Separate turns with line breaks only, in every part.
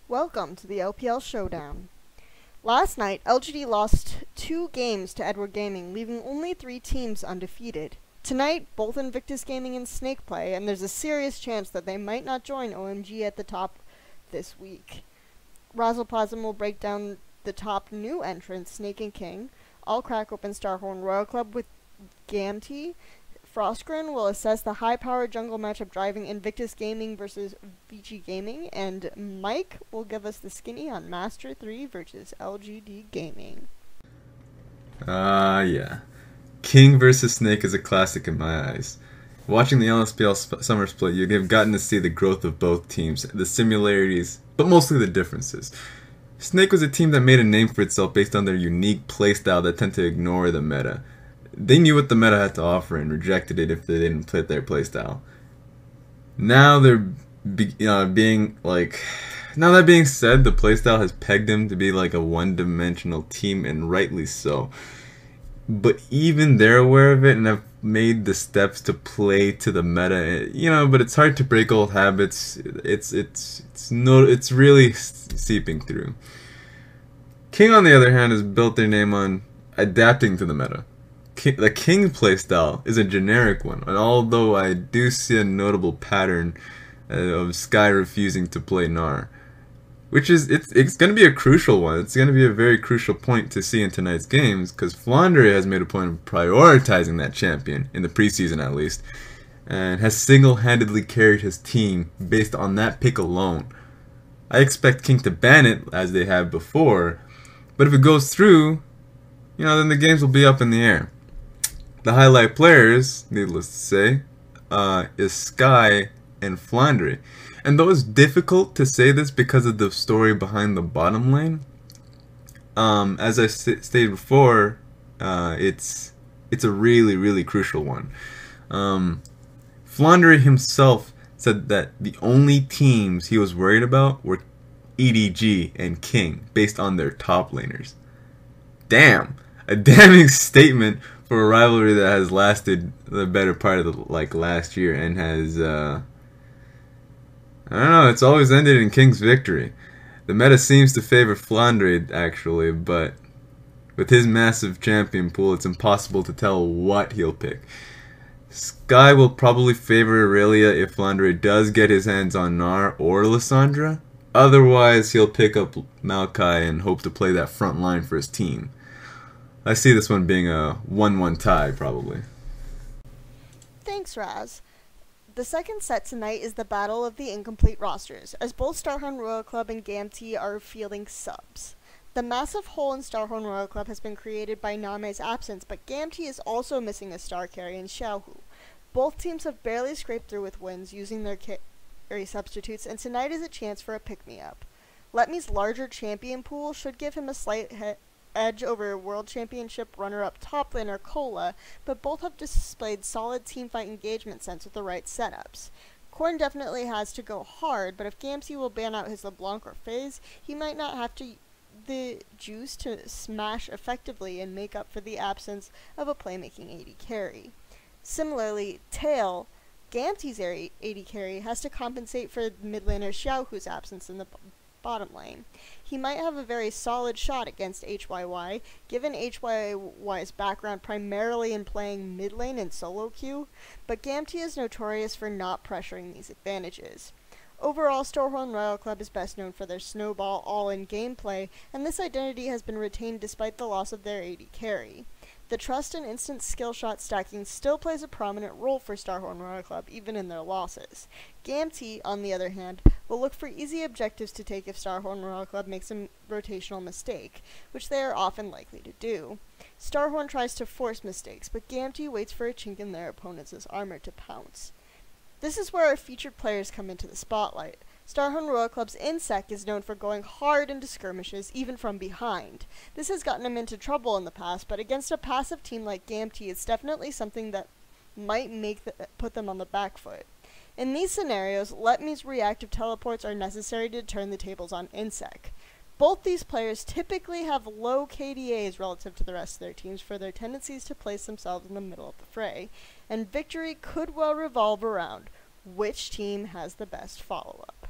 Welcome to the LPL Showdown. Last night, LGD lost 2 games to Edward Gaming, leaving only 3 teams undefeated. Tonight, both Invictus Gaming and Snake play, and there's a serious chance that they might not join OMG at the top this week. Razzleplasm will break down the top new entrants, Snake and King. I'll crack open Starhorn Royal Club with Gamtee. Froskurinn will assess the high-powered jungle matchup driving Invictus Gaming versus Vici Gaming, and Mike will give us the skinny on Master 3 versus LGD Gaming.
Yeah. King versus Snake is a classic in my eyes. Watching the LSPL summer split, you've gotten to see the growth of both teams, the similarities, but mostly the differences. Snake was a team that made a name for itself based on their unique playstyle that tend to ignore the meta. They knew what the meta had to offer and rejected it if they didn't fit their playstyle. Now that being said, the playstyle has pegged them to be like a one-dimensional team, and rightly so. But even they're aware of it and have made the steps to play to the meta. But it's hard to break old habits. It's really seeping through. King, on the other hand, has built their name on adapting to the meta. The King playstyle is a generic one, and although I do see a notable pattern of Sky refusing to play Gnar, which is it's going to be a crucial one. It's going to be a very crucial point to see in tonight's games, because Flandre has made a point of prioritizing that champion in the preseason at least, and has single-handedly carried his team based on that pick alone. I expect King to ban it as they have before, but if it goes through, then the games will be up in the air. The highlight players, needless to say, is Sky and Flandre. And though it's difficult to say this because of the story behind the bottom lane, as I stated before, it's a really, really crucial one. Flandre himself said that the only teams he was worried about were EDG and King, based on their top laners. Damn! A damning statement for a rivalry that has lasted the better part of last year and has I don't know, it's always ended in King's victory. The meta seems to favor Flandre actually, but with his massive champion pool, it's impossible to tell what he'll pick. Sky will probably favor Aurelia if Flandre does get his hands on Gnar or Lissandra. Otherwise, he'll pick up Maokai and hope to play that front line for his team. I see this one being a 1-1 tie, probably.
Thanks, Raz. The second set tonight is the battle of the incomplete rosters, as both Starhorn Royal Club and Gamtee are fielding subs. The massive hole in Starhorn Royal Club has been created by Name's absence, but Gamtee is also missing a star carry in Xiaohu. Both teams have barely scraped through with wins using their carry substitutes, and tonight is a chance for a pick-me-up. Letme's larger champion pool should give him a slight edge over World Championship runner-up top laner Cola, but both have displayed solid teamfight engagement sense with the right setups. Korn definitely has to go hard, but if Gamtee will ban out his LeBlanc or FaZe, he might not have the juice to smash effectively and make up for the absence of a playmaking AD carry. Similarly, Tail, Gamtee's AD carry, has to compensate for mid laner Xiaohu's absence in the bottom lane. He might have a very solid shot against HYY, given HYY's background primarily in playing mid lane and solo queue, but Gamtee is notorious for not pressuring these advantages. Overall, Starhorn Royal Club is best known for their snowball all-in gameplay, and this identity has been retained despite the loss of their AD carry. The trust and instant skill shot stacking still plays a prominent role for Starhorn Royal Club, even in their losses. Gamtee, on the other hand, will look for easy objectives to take if Starhorn Royal Club makes a rotational mistake, which they are often likely to do. Starhorn tries to force mistakes, but Gamtee waits for a chink in their opponents' armor to pounce. This is where our featured players come into the spotlight. Starhorn Royal Club's Insec is known for going hard into skirmishes, even from behind. This has gotten him into trouble in the past, but against a passive team like Gamtee, it's definitely something that might put them on the back foot. In these scenarios, Letme's reactive teleports are necessary to turn the tables on Insec. Both these players typically have low KDAs relative to the rest of their teams for their tendencies to place themselves in the middle of the fray, and victory could well revolve around which team has the best follow-up.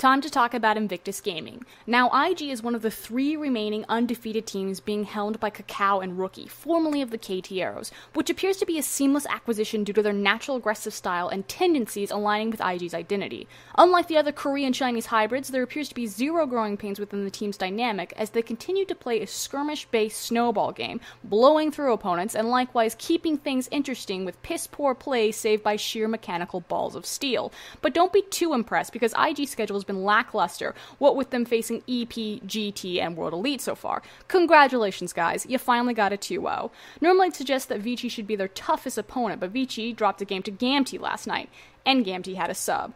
Time to talk about Invictus Gaming. Now, IG is one of the 3 remaining undefeated teams being helmed by Kakao and Rookie, formerly of the KT Arrows, which appears to be a seamless acquisition due to their natural aggressive style and tendencies aligning with IG's identity. Unlike the other Korean Chinese hybrids, there appears to be zero growing pains within the team's dynamic as they continue to play a skirmish-based snowball game, blowing through opponents and likewise keeping things interesting with piss-poor play saved by sheer mechanical balls of steel. But don't be too impressed because IG's schedule has been lackluster, what with them facing EP, GT, and World Elite so far. Congratulations, guys, you finally got a 2-0. Normally I'd suggest that Vici should be their toughest opponent, but Vici dropped a game to Gamtee last night, and Gamtee had a sub.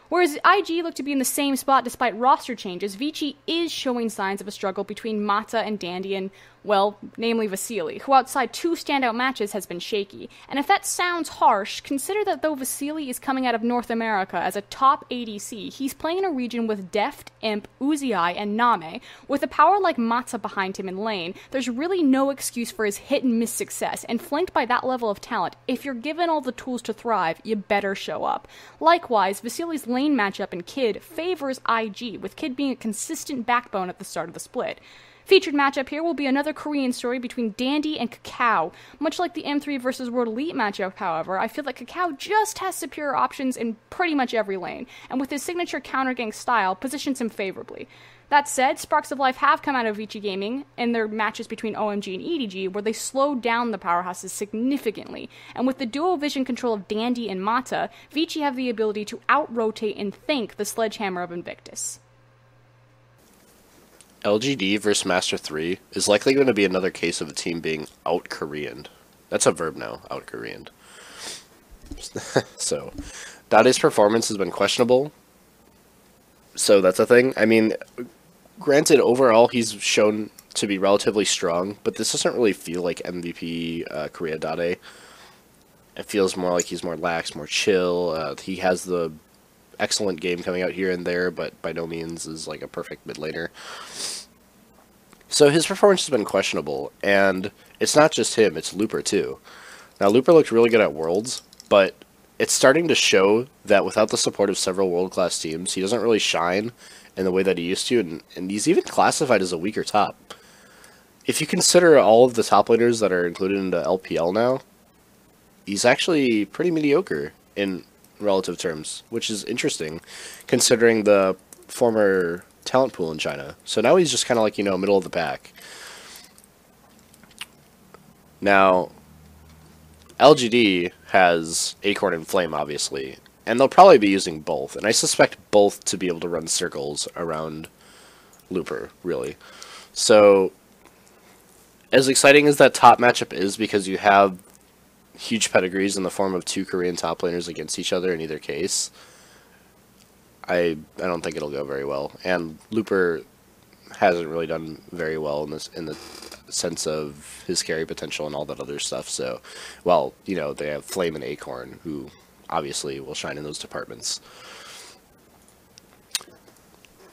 Whereas IG looked to be in the same spot despite roster changes, Vici is showing signs of a struggle between Mata and Dandy and, well, namely Vasily, who outside 2 standout matches has been shaky. And if that sounds harsh, consider that though Vasily is coming out of North America as a top ADC, he's playing in a region with Deft, Imp, Uzi and Name. With a power like Mata behind him in lane, there's really no excuse for his hit-and-miss success, and flanked by that level of talent, if you're given all the tools to thrive, you better show up. Likewise, Vasily's lane matchup in Kid favors IG, with Kid being a consistent backbone at the start of the split. Featured matchup here will be another Korean story between Dandy and Kakao. Much like the M3 versus World Elite matchup, however, I feel that Kakao just has superior options in pretty much every lane, and with his signature counter-gank style, positions him favorably. That said, sparks of life have come out of Vici Gaming in their matches between OMG and EDG, where they slowed down the powerhouses significantly, and with the dual vision control of Dandy and Mata, Vici have the ability to out-rotate and think the sledgehammer of Invictus.
LGD versus Master 3 is likely going to be another case of a team being out-Koreaned. That's a verb now, out-Koreaned. So, Dade's performance has been questionable. So that's a thing. I mean, granted, overall he's shown to be relatively strong, but this doesn't really feel like MVP Korea Dade. It feels more like he's more lax, more chill. He has the excellent game coming out here and there, but by no means is like a perfect mid laner. So his performance has been questionable, and it's not just him, it's Looper too. Now Looper looked really good at Worlds, but it's starting to show that without the support of several world-class teams, he doesn't really shine in the way that he used to, and he's even classified as a weaker top. If you consider all of the top laners that are included into LPL now, he's actually pretty mediocre in relative terms, which is interesting considering the former talent pool in China. So now he's just kind of like, you know, middle of the pack. Now, LGD has Acorn and Flame, obviously, and they'll probably be using both, and I suspect both to be able to run circles around Looper, really. So, as exciting as that top matchup is, because you have huge pedigrees in the form of 2 Korean top laners against each other in either case, I don't think it'll go very well. And Looper hasn't really done very well in the sense of his carry potential and all that other stuff. So, well, you know, they have Flame and Acorn, who obviously will shine in those departments.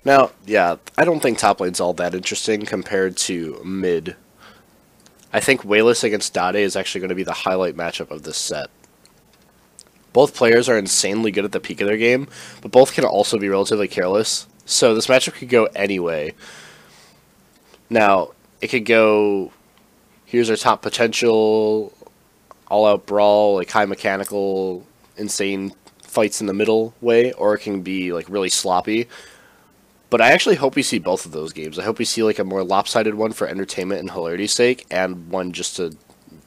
Now, yeah, I don't think top lane's all that interesting compared to mid. I think Wayless against Dade is actually going to be the highlight matchup of this set. Both players are insanely good at the peak of their game, but both can also be relatively careless. So this matchup could go any way. Now, it could go, here's our top potential, all-out brawl, like high mechanical, insane fights in the middle way, or it can be like really sloppy. But I actually hope we see both of those games. I hope we see like a more lopsided one for entertainment and hilarity's sake, and one just to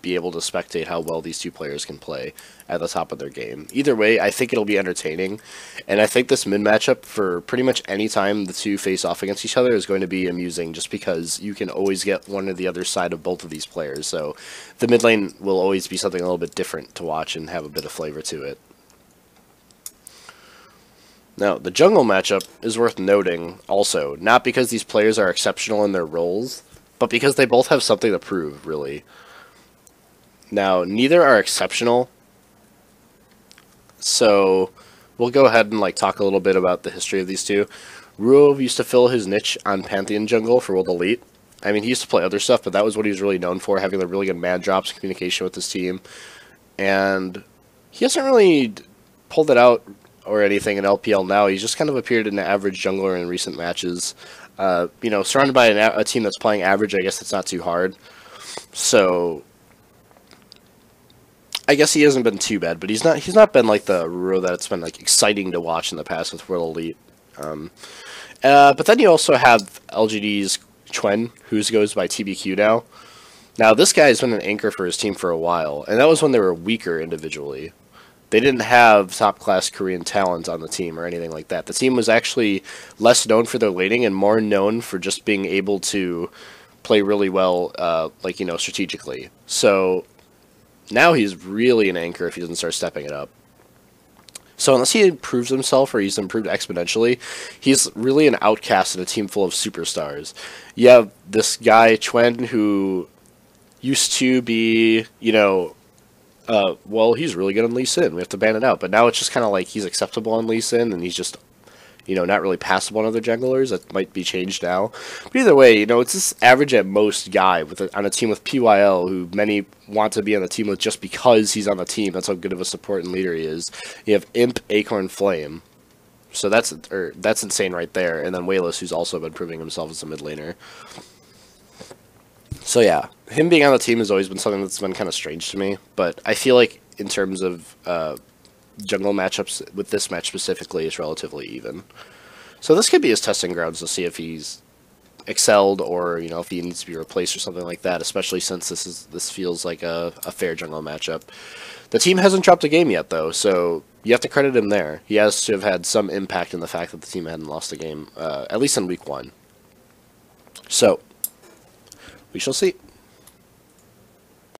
be able to spectate how well these two players can play at the top of their game. Either way, I think it'll be entertaining, and I think this mid matchup for pretty much any time the two face off against each other is going to be amusing, just because you can always get one or the other side of both of these players. So the mid lane will always be something a little bit different to watch and have a bit of flavor to it. Now, the jungle matchup is worth noting also, not because these players are exceptional in their roles, but because they both have something to prove, really. Now, neither are exceptional, so we'll go ahead and like talk a little bit about the history of these two. Ruo used to fill his niche on Pantheon jungle for World Elite. I mean, he used to play other stuff, but that was what he was really known for, having the really good man drops and communication with his team. And he hasn't really pulled it out or anything in LPL now. He's just kind of appeared an average jungler in recent matches. You know, surrounded by a team that's playing average, I guess it's not too hard. So I guess he hasn't been too bad, but he's not been like the Ruro that it's been like exciting to watch in the past with World Elite. But then you also have LGD's Chwen, who goes by TBQ now. Now this guy has been an anchor for his team for a while, and that was when they were weaker individually. They didn't have top-class Korean talent on the team or anything like that. The team was actually less known for their laning and more known for just being able to play really well, like, you know, strategically. So now he's really an anchor if he doesn't start stepping it up. So unless he improves himself or he's improved exponentially, he's really an outcast in a team full of superstars. You have this guy, Chwen, who used to be, you know, well, he's really good on Lee Sin. We have to ban it out. But now it's just kind of like he's acceptable on Lee Sin, and he's just, you know, not really passable on other junglers. That might be changed now. But either way, you know, it's this average at most guy on a team with PYL, who many want to be on the team with just because he's on the team. That's how good of a support and leader he is. You have Imp, Acorn, Flame. So that's insane right there. And then Wayless, who's also been proving himself as a mid laner. So yeah, him being on the team has always been something that's been kind of strange to me, but I feel like in terms of jungle matchups with this match specifically, it's relatively even. So this could be his testing grounds to see if he's excelled or, you know, if he needs to be replaced or something like that, especially since this feels like a fair jungle matchup. The team hasn't dropped a game yet, though, so you have to credit him there. He has to have had some impact in the fact that the team hadn't lost a game, at least in week 1. So we shall see.